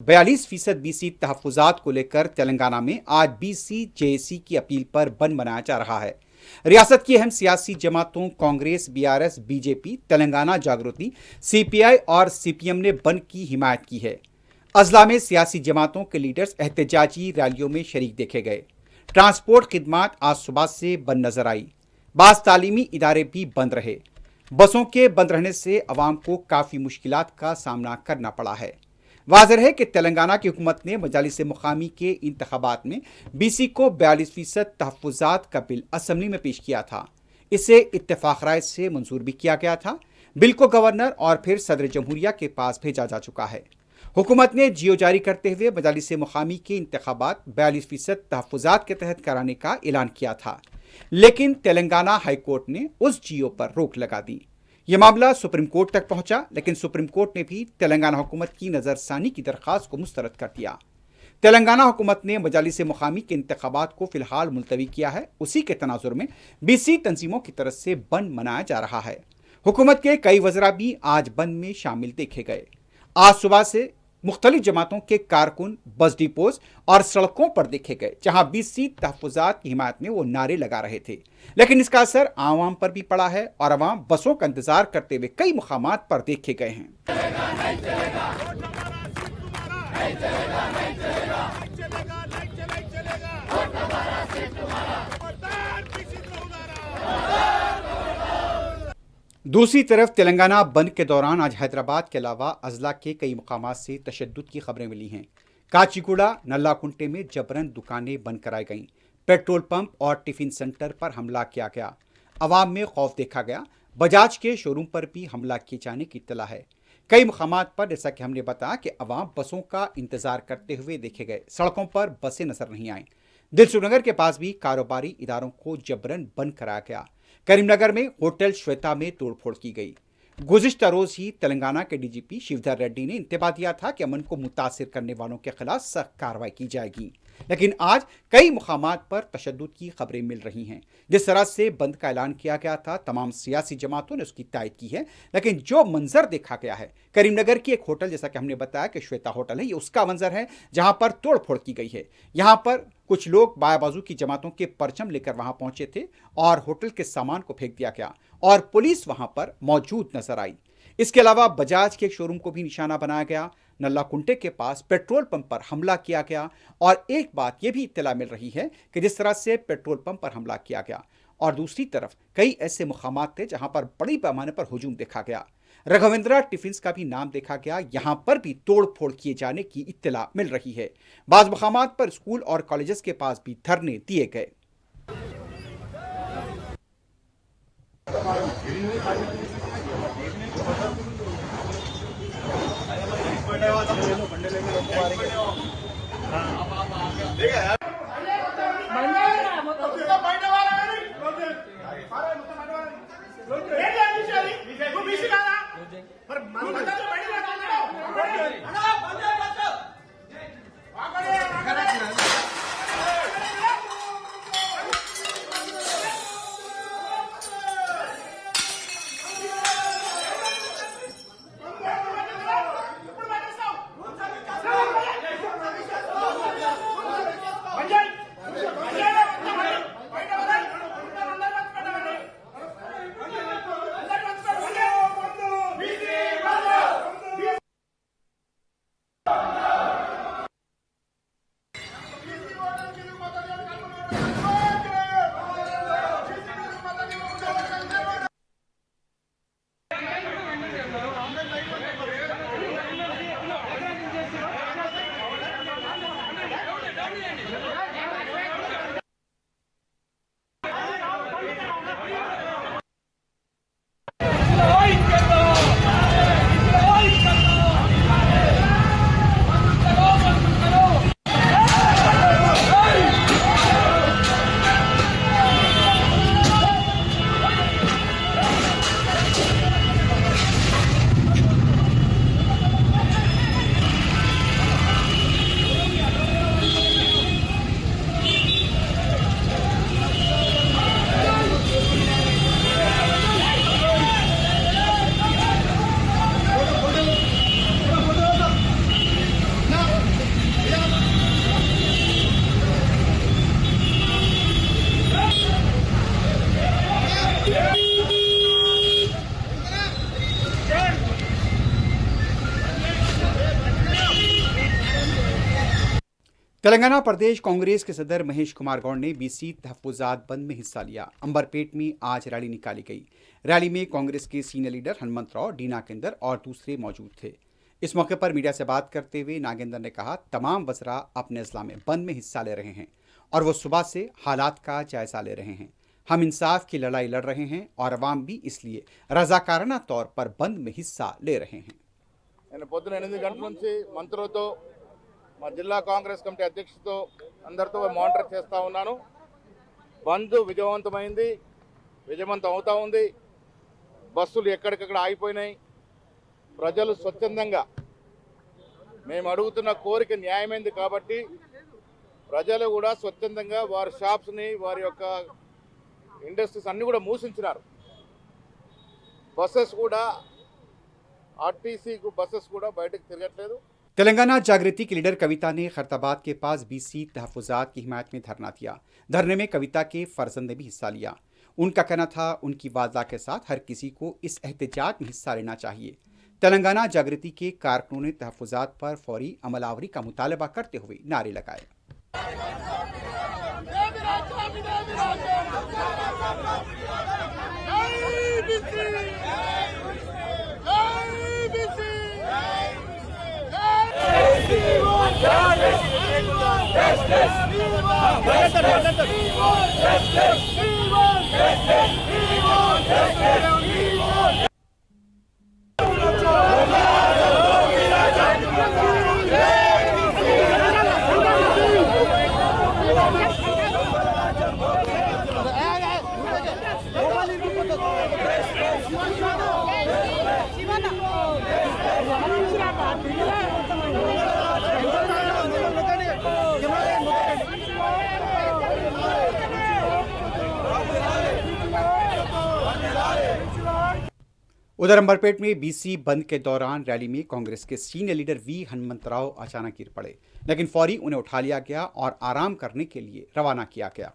42% BC तहफुजात को लेकर तेलंगाना में आज बीसी जेएसी की अपील पर बंद मनाया जा रहा है। रियासत की अहम सियासी जमातों कांग्रेस, बीआरएस, बीजेपी, तेलंगाना जागृति, सीपीआई और सीपीएम ने बंद की हिमायत की है। अजला में सियासी जमातों के लीडर्स एहतजाजी रैलियों में शरीक देखे गए। ट्रांसपोर्ट खिदमात आज सुबह से बंद नजर आई। बाज़ तालीमी इदारे भी बंद रहे। बसों के बंद रहने से अवाम को काफ़ी मुश्किलात का सामना करना पड़ा है। वाज़ेह है कि तेलंगाना की हुकूमत ने मजालिस मुकामी के इंतखाबात में बीसी को 42% तहफुजात का बिल असम्बली में पेश किया था। इसे इत्तेफाक राय से मंजूर भी किया गया था। बिल को गवर्नर और फिर सदर जमहूरिया के पास भेजा जा चुका है। हुकूमत ने जियो जारी करते हुए मजालिस मुकामी के इंतखाबात 42% तहफुजात के तहत कराने का ऐलान किया था, लेकिन तेलंगाना हाईकोर्ट ने उस जियो पर रोक लगा दी। यह मामला सुप्रीम कोर्ट तक पहुंचा, लेकिन सुप्रीम कोर्ट ने भी तेलंगाना हुकूमत की नजरसानी की दरख्वास्त को मुस्तरद कर दिया। तेलंगाना हुकूमत ने मजालिस मुकामी के इंतखाबात को फिलहाल मुलतवी किया है। उसी के तनाजुर में बीसी तंजीमों की तरफ से बंद मनाया जा रहा है। हुकूमत के कई वज़रा भी आज बंद में शामिल देखे गए। आज सुबह से मुख्तलिफ जमातों के कारकुन बस डिपोज और सड़कों पर देखे गए, जहां बीसी तहफुजात की हिमायत में वो नारे लगा रहे थे। लेकिन इसका असर आवाम पर भी पड़ा है और आवाम बसों का इंतजार करते हुए कई मुकामात पर देखे गए हैं। दूसरी तरफ तेलंगाना बंद के दौरान आज हैदराबाद के अलावा अजला के कई मुकामात से तशद्दुद की खबरें मिली हैं। काचीगुड़ा, नल्लाकुंटे में जबरन दुकानें बंद कराई गईं। पेट्रोल पंप और टिफिन सेंटर पर हमला किया गया। अवाम में खौफ देखा गया। बजाज के शोरूम पर भी हमला किए जाने की इत्तला है। कई मुकामात पर, जैसा कि हमने बताया, कि अवाम बसों का इंतजार करते हुए देखे गए। सड़कों पर बसें नजर नहीं आईं। दिलसुखनगर के पास भी कारोबारी इदारों को जबरन बंद कराया गया। करीमनगर में होटल श्वेता में तोड़फोड़ की गई। गुज़िश्ता रोज ही तेलंगाना के डीजीपी शिवधर रेड्डी ने इंतबाह दिया था कि अमन को मुतासिर करने वालों के खिलाफ सख्त कार्रवाई की जाएगी, लेकिन आज कई मुकामात पर तशद्दुद की खबरें मिल रही हैं। जिस तरह से बंद का ऐलान किया गया था, तमाम सियासी जमातों ने उसकी तायद की है, लेकिन जो मंजर देखा गया है करीमनगर की एक होटल, जैसा कि हमने बताया कि श्वेता होटल है, ये उसका मंजर है जहां पर तोड़फोड़ की गई है। यहां पर कुछ लोग बायाबाजू की जमातों के परचम लेकर वहां पहुंचे थे और होटल के सामान को फेंक दिया गया और पुलिस वहां पर मौजूद नजर आई। इसके अलावा बजाज के एक शोरूम को भी निशाना बनाया गया। नल्लाकुंटे के पास पेट्रोल पंप पर हमला किया गया और एक बात यह भी इत्तला मिल रही है कि जिस तरह से पेट्रोल पंप पर हमला किया गया और दूसरी तरफ कई ऐसे मुकामात थे जहां पर बड़ी पैमाने पर हुजूम देखा गया। रघवेंद्रा टिफिन्स का भी नाम देखा गया, यहां पर भी तोड़फोड़ किए जाने की इत्तला मिल रही है। बाज़ मुकामात पर स्कूल और कॉलेजेस के पास भी धरने दिए गए। तेलंगाना प्रदेश कांग्रेस के सदर महेश कुमार गौड़ ने बीसी तहफुजात बंद में हिस्सा लिया। अंबरपेट में आज रैली निकाली गई। रैली में कांग्रेस के सीनियर लीडर हनुमंतराव, डीना केंद्र और दूसरे मौजूद थे। इस मौके पर मीडिया से बात करते हुए नागेंद्र ने कहा, तमाम वज़रा अपने अजला में बंद में हिस्सा ले रहे हैं और वो सुबह से हालात का जायजा ले रहे हैं। हम इंसाफ की लड़ाई लड़ रहे हैं और अवाम भी इसलिए रजाकाराना तौर पर बंद में हिस्सा ले रहे हैं। నేను పొద్దున 8 గంటల నుంచి మంత్రులతో మా జిల్లా కాంగ్రెస్ కమిటీ అధ్యక్షుడితో అందరితో మానిటర్ చేస్తూ ఉన్నాను. బంద్ విజయవంతమైంది, విజయవంతం అవుతా ఉంది. బస్సులు ఎక్కడికక్కడ ఆగిపోయినాయి. ప్రజలు స్వచ్ఛందంగా మేము అడుగుతున్న కోరిక న్యాయమైంది కాబట్టి ప్రజలు కూడా స్వచ్ఛందంగా వారి షాప్స్ని, వారి యొక్క ఇండస్ట్రీస్ అన్నీ కూడా మూసించినారు. బస్సెస్ కూడా आरटीसी को बसेस కూడా బయటకు తిరగట్లేదు। तेलंगाना जागृति की लीडर कविता ने खैरताबाद के पास बीसी तहफुजात की हिमायत में धरना दिया। धरने में कविता के फर्जंद ने भी हिस्सा लिया। उनका कहना था, उनकी वादा के साथ हर किसी को इस एहतजाज में हिस्सा लेना चाहिए। तेलंगाना जागृति के कारकुनों ने तहफुजात पर फौरी अमलावरी का मुतालबा करते हुए नारे लगाए। उधर अंबरपेट में बीसी बंद के दौरान रैली में कांग्रेस के सीनियर लीडर वी हनुमंतराव अचानक गिर पड़े, लेकिन फौरी उन्हें उठा लिया गया और आराम करने के लिए रवाना किया गया।